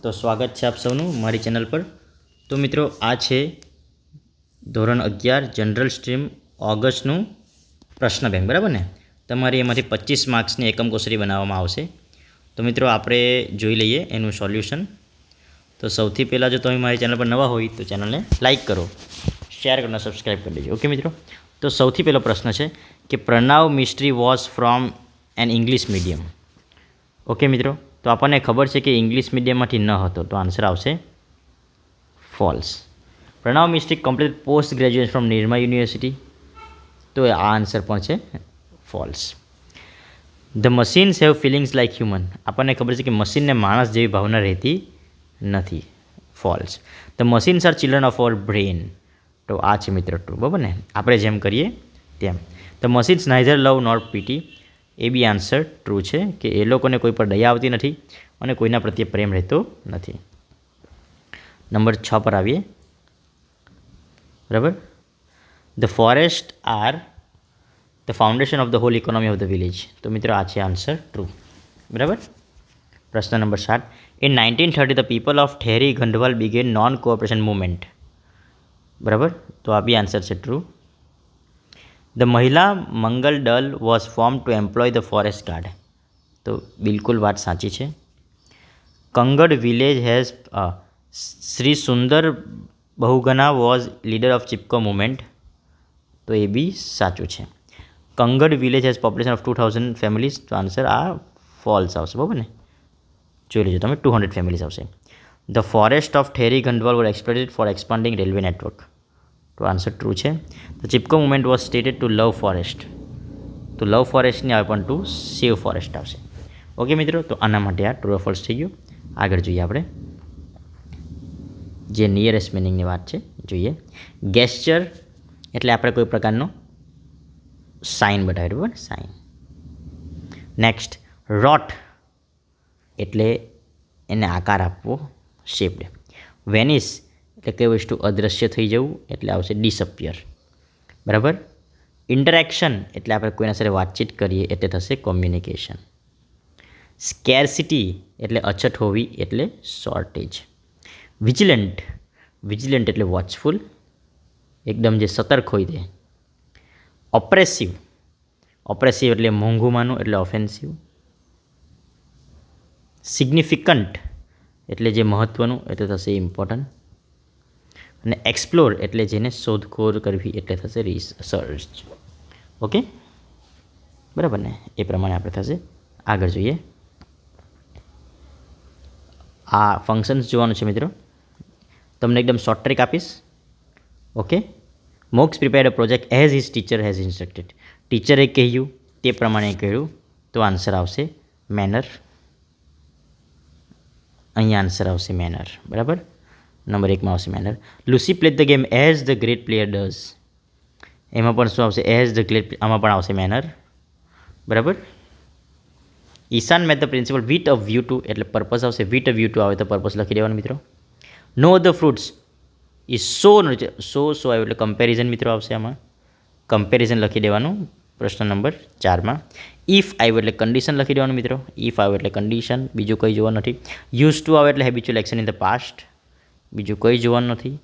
તો સ્વાગત છે આપ સૌનું મારી ચેનલ પર। તો મિત્રો આ છે ધોરણ 11 જનરલ સ્ટ્રીમ ઓગસ્ટનું પ્રશ્ન બેંક, બરાબર ને। તમારી એમાંથી 25 માર્ક્સની એકમ કસોટી બનાવવામાં આવશે। તો મિત્રો આપણે જોઈ લઈએ એનું સોલ્યુશન। તો સૌથી પહેલાં જો તમે મારી ચેનલ પર નવા હોય તો ચેનલને લાઇક કરો, શેર કરો અને સબસ્ક્રાઈબ કરી દેજો। ઓકે મિત્રો, તો સૌથી પહેલો પ્રશ્ન છે કે Pranav Mistry was from an English medium. Okay મિત્રો, તો આપણને ખબર છે કે ઇંગ્લિશ મીડિયમમાંથી ન હતો, તો આન્સર આવશે false. Pranav Mistry complete post graduation from Nirma university, તો આ આન્સર પણ છે false. The machines have feelings like human, આપણને ખબર છે કે મશીનને માણસ જેવી ભાવના રહેતી નથી, false. The machines are children of our brain, તો આ છે મિત્રો ટ્રુ, બરાબર ને, આપણે જેમ કરીએ તેમ। The machines neither love nor pity, એ બી આન્સર ટ્રુ છે કે એ લોકોને કોઈ પર દયા આવતી નથી અને કોઈના પ્રત્યે પ્રેમ રહેતો નથી। નંબર 6 પર આવીએ, બરાબર। The forest are the foundation of the whole economy of the village, તો મિત્રો આ છે આન્સર ટ્રુ, બરાબર। પ્રશ્ન number 7, in 1930 the people of Tehri Garhwal began non cooperation movement, બરાબર, તો આ બી આન્સર છે true. The Mahila Mangal Dal was form to employ the forest guard, તો બિલકુલ વાત સાચી છે। Kangad village has Shri Sundar Bahuguna was leader of Chipko movement, તો એ બી સાચું છે। Kangad village has population of 2000 families, તો આન્સર આ ફોલ્સ આવશે, બરાબર ને, જોઈ લેજો તમે, 200 ફેમિલીઝ આવશે। The forest of Tehri Garhwal were exploited for expanding railway network, તો આન્સર ટ્રુ છે। The Chipko movement was stated to love forest, તો લવ ફોરેસ્ટની આવે પણ ટુ સેવ ફોરેસ્ટ આવશે। ઓકે મિત્રો, તો આના માટે આ ટ્રુ ફોલ્સ થઈ ગયું। આગળ જોઈએ આપણે જે નિયરેસ્ટ મિનિંગની વાત છે, જોઈએ। ગેસ્ચર એટલે આપણે કોઈ પ્રકારનો સાઇન બતાવ્યો, બરાબર, સાઇન। નેક્સ્ટ, રોટ એટલે એને આકાર આપવો, શેપ્ડ। વેનિસ એટલે કઈ વસ્તુ અદૃશ્ય થઈ જવું, એટલે આવશે ડિસઅપિયર, બરાબર। ઇન્ટરેક્શન એટલે આપણે કોઈના સાથે વાતચીત કરીએ એટલે થશે કોમ્યુનિકેશન। સ્કેર્સિટી એટલે અછત હોવી, એટલે શોર્ટેજ। વિજિલન્ટ, વિજિલન્ટ એટલે વોચફુલ, એકદમ જે સતર્ક હોય તે। ઓપ્રેસિવ, ઓપ્રેસિવ એટલે મોંઘું માનવું, એટલે ઓફેન્સિવ। સિગ્નિફિકન્ટ એટલે જે મહત્ત્વનું, એટલે થશે ઇમ્પોર્ટન્ટ। અને એક્સપ્લોર એટલે જેને શોધખોળ કરવી, એટલે થશે રિસર્ચ। ઓકે, બરાબર ને, એ પ્રમાણે આપણે થશે। આગળ જોઈએ, આ ફંક્શન્સ જોવાનું છે મિત્રો, તમને એકદમ શોર્ટ ટ્રીક આપીશ। Okay, Mox prepared a project as his teacher has instructed, ટીચરે કહ્યું તે પ્રમાણે કહ્યું, તો આન્સર આવશે મેનર, અહીંયા આન્સર આવશે મેનર, બરાબર, નંબર 1 આવશે manner. Lucy played the game as the great player does, એમાં પણ શું આવશે, એઝ ધ ગ્રેટ, આમાં પણ આવશે મેનર, બરાબર। Ishan met the principal with a view to, એટલે પર્પસ આવશે, વિથ અ વ્યૂ ટુ આવે તો પર્પસ લખી દેવાનું મિત્રો। No the fruits is so so આવ્યું એટલે કમ્પેરિઝન મિત્રો આવશે, આમાં કમ્પેરિઝન લખી દેવાનું પ્રશ્ન નંબર 4માં। ઇફ આવ્યું એટલે કન્ડિશન લખી દેવાનું મિત્રો, ઇફ આવ્યું એટલે કન્ડિશન, બીજું કંઈ જોવાનું નથી। યુઝ ટુ આવે એટલે habitual action in the past, બીજું કંઈ જોવાનું નથી।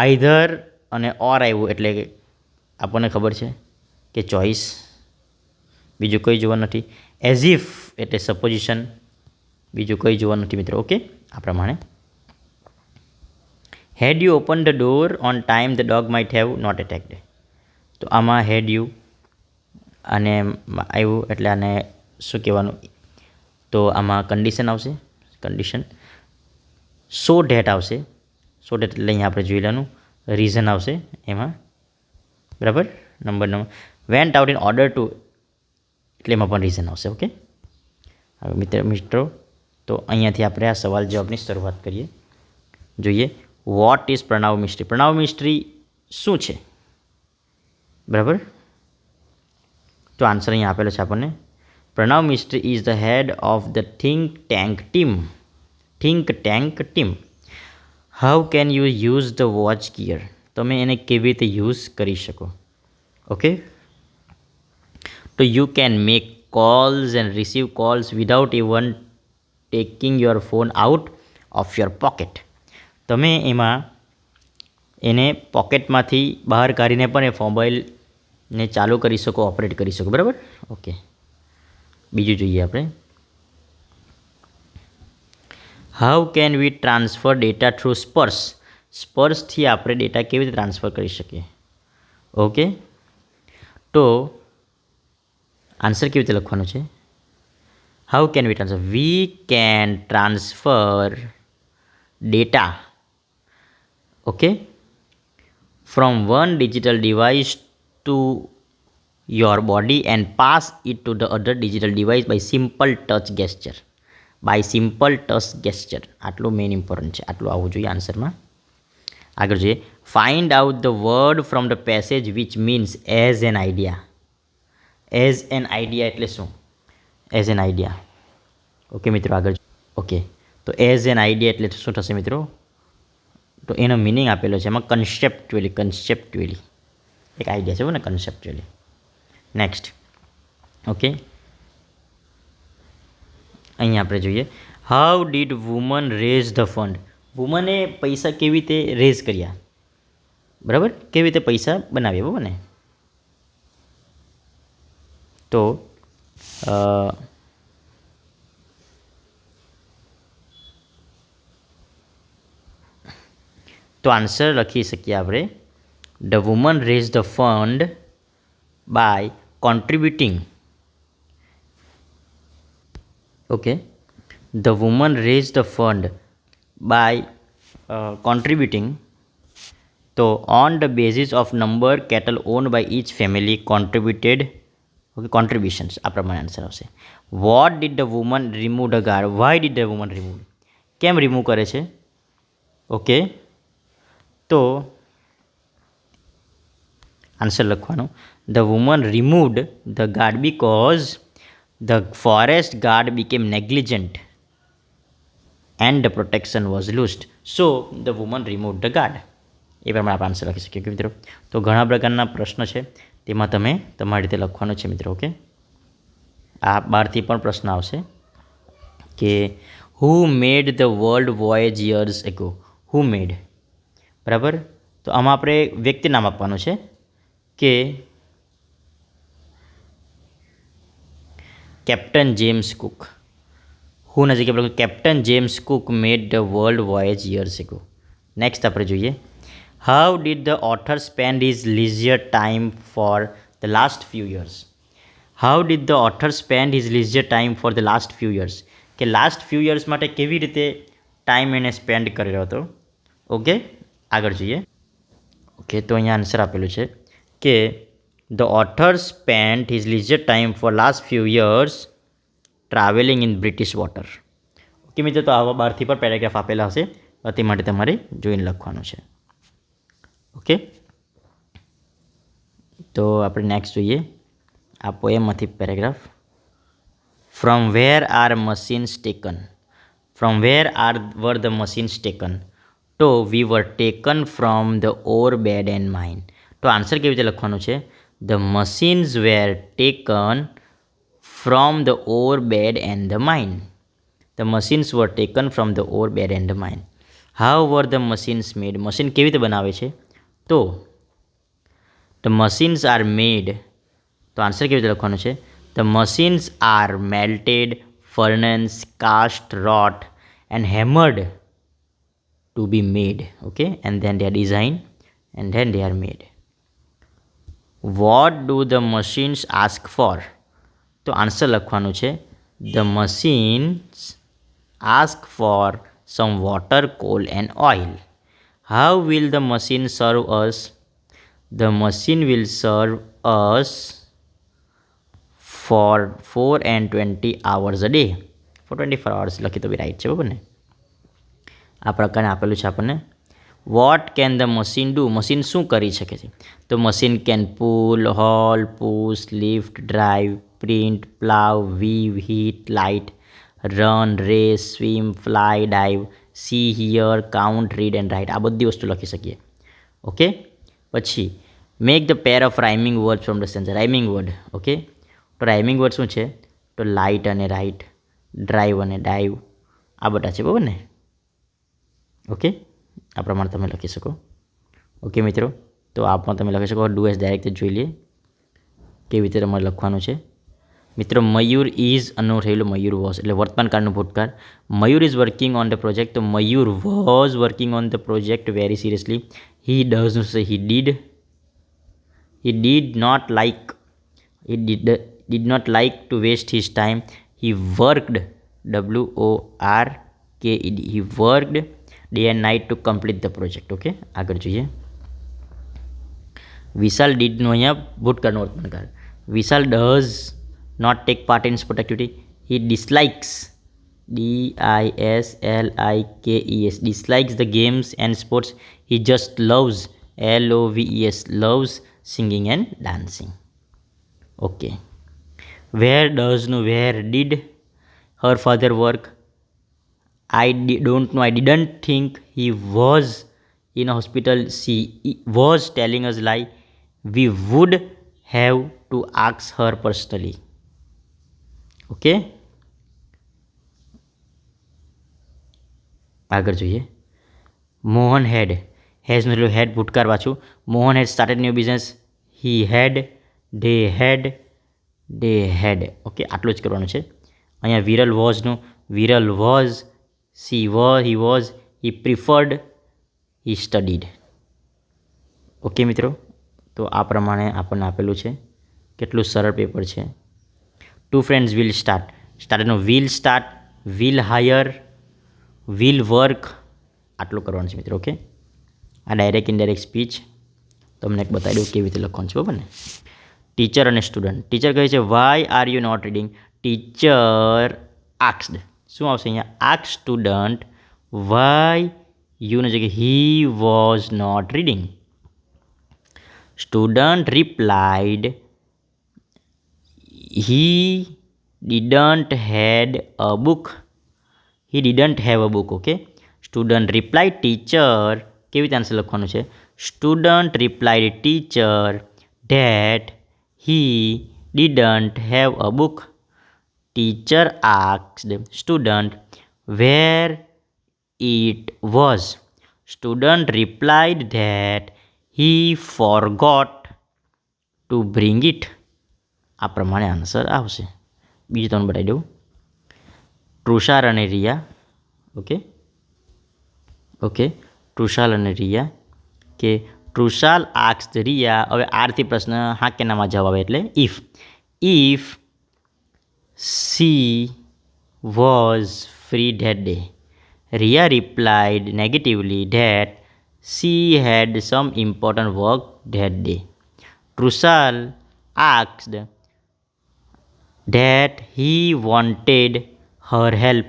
આઈધર અને ઓર આવ્યું એટલે આપણને ખબર છે કે ચોઇસ, બીજું કંઈ જોવાનું નથી। એઝ ઇફ એટલે સપોઝિશન, બીજું કંઈ જોવાનું નથી મિત્રો। ઓકે, આ પ્રમાણે। Had you open the door on time the dog might have not attacked, તો આમાં હેડ યુ અને આવ્યું એટલે આને શું કહેવાનું, તો આમાં કન્ડિશન આવશે, કન્ડિશન। સો ડેટ આવશે, સો ડેટ એટલે અહીંયા આપણે જોઈ લેવાનું, રીઝન આવશે એમાં, બરાબર। Number vent out in order to, એટલે એમાં પણ રીઝન આવશે। ઓકે, હવે મિત્રો તો અહીંયાથી આપણે આ સવાલ જવાબની શરૂઆત કરીએ, જોઈએ। વોટ ઇઝ પ્રણવ મિસ્ટ્રી, પ્રણવ મિસ્ટ્રી શું છે, બરાબર, તો આન્સર અહીંયા આપેલો છે આપણને। Pranav Mistry is the head of the think tank team. How can you use the watch gear, તમે એને કેવી રીતે યુઝ કરી શકો। ઓકે, તો you can make calls and receive calls without even taking your phone out of your pocket. તમે એમાં એને પોકેટમાંથી બહાર કાઢીને પણ એ મોબાઈલને ચાલુ કરી શકો, ઓપરેટ કરી શકો. બરાબર? ઓકે, બીજું જોઈએ આપણે. How can we transfer data through સ્પર્શ? સ્પર્શથી આપણે ડેટા કેવી રીતે ટ્રાન્સફર કરી શકીએ? ઓકે, તો આન્સર કેવી રીતે લખવાનું છે? How can we transfer? We can transfer data, okay, from one digital device to your body and pass it to the other digital device by simple touch gesture. By simple touch gesture. આટલું main important છે, આટલું આવવું જોઈએ આન્સરમાં. આગળ જોઈએ. Find out the word from the passage which means as an idea. As an idea એટલે શું? As an idea. Okay મિત્રો, આગળ. ઓકે, તો એઝ એન આઈડિયા એટલે શું થશે મિત્રો? તો એનો મિનિંગ આપેલો છે એમાં કન્સેપ્ચ્યુઅલી એક આઈડિયા છે ને, કન્સેપ્ચ્યુઅલી. નેક્સ્ટ. ઓકે, અહીંયા આપણે જોઈએ. How did woman raise the fund? વુમને પૈસા કેવી રીતે રેઝ કર્યા? બરાબર, કેવી રીતે પૈસા બનાવ્યા? બરાબર ને? તો આન્સર લખી શકીએ આપણે. The woman raise the fund by contributing. Okay, the woman raise the fund by contributing. તો on the basis of number cattle owned by each family contributed. Okay, contributions આ પ્રમાણે આન્સર આવશે. What did the woman remove the guard? Why did the woman remove? કેમ remove કરે છે? Okay, તો answer લખવાનું. The woman removed the guard because the forest guard became negligent and the protection was loosed. So the woman remove the guard. એ પ્રમાણે આપણે answer લખી શકીએ મિત્રો. તો ઘણા પ્રકારના પ્રશ્ન છે, તેમાં તમે તમારી રીતે લખવાનું છે મિત્રો. ઓકે, આ બહારથી પણ પ્રશ્ન આવશે કે who made the world voyage years ago? Who made? બરાબર, તો આમાં આપણે વ્યક્તિ નામ આપવાનું છે કે કેપ્ટન જેમ્સ કુક. હુના જગ્યાએ આપણે captain James Cook made the world voyage years ago. Next આપણે જોઈએ. How did the author spend his leisure time for the last few years? How did the author spend his leisure time for the last few years? કે last few years માટે કેવી રીતે time એને spend કર્યો હતો? Okay, આગળ જોઈએ. Okay, તો અહીંયા આન્સર આપેલું છે કે the author spent his leisure time for last few years travelling in British water. Okay મિત્રો, તો આવા બહારથી પણ પેરેગ્રાફ આપેલા હશે, તે માટે તમારે જોઈને લખવાનું છે. ઓકે, તો આપણે નેક્સ્ટ જોઈએ આ પોએમમાંથી paragraph. From where are machines taken? From where were the machines taken? તો we were taken from the ore bed and mine. તો આન્સર કેવી રીતે લખવાનું છે? The machines were taken from the ore bed and the mine. The machines were taken from the ore bed and the mine. How were the machines made? Machine કેવી રીતે બનાવે છે? તો ધ મશીન્સ આર મેડ. તો answer કેવી રીતે લખવાનું છે? The machines are melted, furnaces, cast, wrought and hammered to be made. Okay, and then they are designed and then they are made. What do the machines ask for? તો answer લખવાનું છે the machines ask for some water, coal and oil. How will the machine serve us? The machine will serve us for 4 and 20 hours a day. For 24 hours લખી તો બી right છે, બરાબર ને? આ પ્રકારે આપેલું છે આપણને. What can the machine do? Machine શું કરી શકે છે? તો machine can pull, haul, push, lift, drive, print, plough, weave, heat, light, run, race, swim, fly, dive, see, hear, count, read and write. આ બધી વસ્તુ લખી શકીએ. ઓકે, પછી make the pair of rhyming word from the સેન્સર. Rhyming word. Okay, તો rhyming word શું છે? તો લાઇટ અને રાઇટ, ડ્રાઈવ અને ડાઈવ, આ બધા છે, બરાબર ને? ઓકે, આ પ્રમાણે તમે લખી શકો. ઓકે મિત્રો, તો આ પણ તમે લખી શકો. ડુ એઝ ડાયરેક્ટ જોઈ લઈએ કેવી રીતે તમારે લખવાનું છે. મિત્રો, મયુર ઇઝ અનો થયેલું મયુર વોઝ એટલે વર્તમાન કાળનું ભૂતકાળ. Mayur is working on the project, તો Mayur was working on the project very seriously. He does say he did. He did not like to waste his time. He worked, WORKED. He worked day and night to complete the project. Okay, આગળ જોઈએ. વિશાલ did no અહીંયા ભૂતકાળનો વર્તમાનકાળ. Vishal does not take part in sport activity. He dislikes, DISLIKES, dislikes the games and sports. He just loves, LOVES, loves singing and dancing. Okay. Where does no where did her father work? Don't know. I didn't think he was in a hospital. She was telling us lie. We would have to ask her personally. Okay. આગળ જોઈએ. મોહન હેડ has no had ભૂતકાળ પાછું. Mohan had started new business. He had, they had. Okay, આટલું જ કરવાનું છે. અહીંયા વિરલ વોઝનું Viral was, he was, he preferred, he studied. Okay મિત્રો, તો આ પ્રમાણે આપણને આપેલું છે. કેટલું સરળ પેપર છે. Two friends will start. સ્ટાર્ટનો will start, will hire, will work, આટલું કરવાનું છે મિત્રો. ઓકે, આ ડાયરેક્ટ ઇનડાયરેક્ટ સ્પીચ તમને એક બતાવી દઉં કેવી રીતે લખવાનું છે, બરાબર ને? ટીચર અને સ્ટુડન્ટ. ટીચર કહે છે why are you not reading. Teacher asked. શું આવશે અહીંયા? આસ્ક સ્ટુડન્ટ વાય યુની જગ્યાએ he was not reading. Student replied he didn't had a book. He didn't have a book. Okay, student replied teacher. કેવી રીતે answer લખવાનું છે? Student replied teacher that he didn't have a book. Teacher asked student where it was. Student replied that he forgot to bring it. આ પ્રમાણે answer આવશે. બીજું તમને બતાવી દઉં. તૃષાર અને રિયા. ઓકે, તૃષાલ અને રિયા કે તૃષાલ આસ્ક્ડ રિયા. હવે આરથી પ્રશ્ન હા કે નામાં જવાબ આવે એટલે if she was free that day. Riya replied negatively that she had some important work that day. Trishal asked that he wanted her help.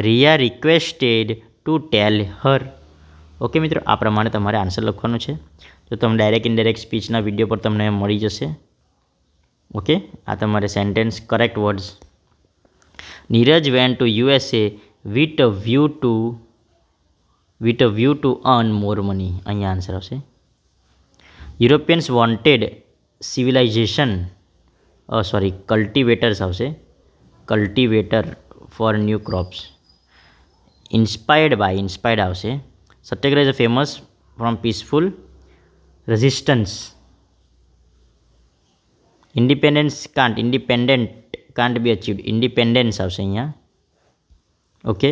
Riya requested to tell her. Okay મિત્રો, આ પ્રમાણે તમારે આન્સર લખવાનું છે. તો તમે ડાયરેક્ટ ઇનડાયરેક્ટ સ્પીચના વિડીયો પર તમને મળી જશે. ઓકે, આ તમારે sentence correct words. Neeraj went to USA with a view to earn more money. અહીંયા આન્સર આવશે. યુરોપિયન્સ વોન્ટેડ કલ્ટિવેટર્સ આવશે. Cultivator for new crops. Inspired આવશે. Satyagraha is famous from peaceful resistance. Independent can't be achieved. Independence આવશે અહીંયા. Okay,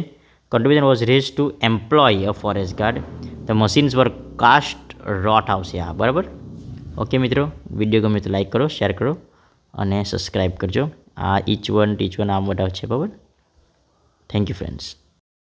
contribution was raised to employ a forest guard. The machines were cast wrought આવશે આ, બરાબર? Okay મિત્રો, video ગમે તો like કરો, શેર કરો અને સબસ્ક્રાઈબ કરજો. આ ટીચ વન આ બધા છે, બરાબર? Thank you friends.